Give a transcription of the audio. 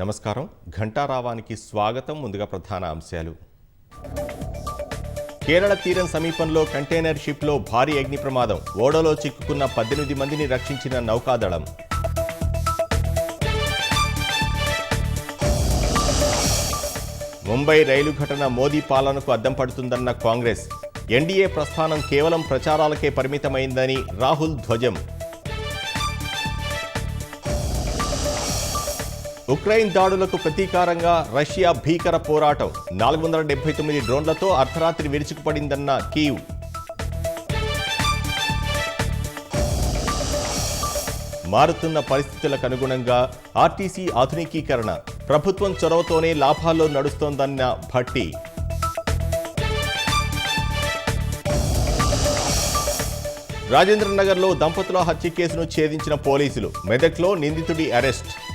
నమస్కారం. ఘంటారావానికి స్వాగతం. ముందుగా ప్రధాన అంశాలు. కేరళ తీరం సమీపంలో కంటైనర్ షిప్లో భారీ అగ్ని ప్రమాదం. ఓడలో చిక్కుకున్న 18 మందిని రక్షించిన నౌకాదళం. ముంబై రైలు ఘటన మోదీ పాలనకు అద్దం పడుతుందన్న కాంగ్రెస్. ఎన్డీఏ ప్రస్థానం కేవలం ప్రచారాలకే పరిమితమైందని రాహుల్ ధ్వజం. ఉక్రెయిన్ దాడులకు ప్రతీకారంగా రష్యా భీకర పోరాటం. 479 డ్రోన్లతో అర్ధరాత్రి విరుచుకుపడిందన్న కీవ్. మారుతున్న పరిస్థితులకు అనుగుణంగా ఆర్టీసీ ఆధునికీకరణ. ప్రభుత్వం చొరవతోనే లాభాల్లో నడుస్తోందన్న భట్టి. రాజేంద్రనగర్లో దంపతుల హత్య కేసును ఛేదించిన పోలీసులు. మెదక్లో నిందితుడి అరెస్ట్.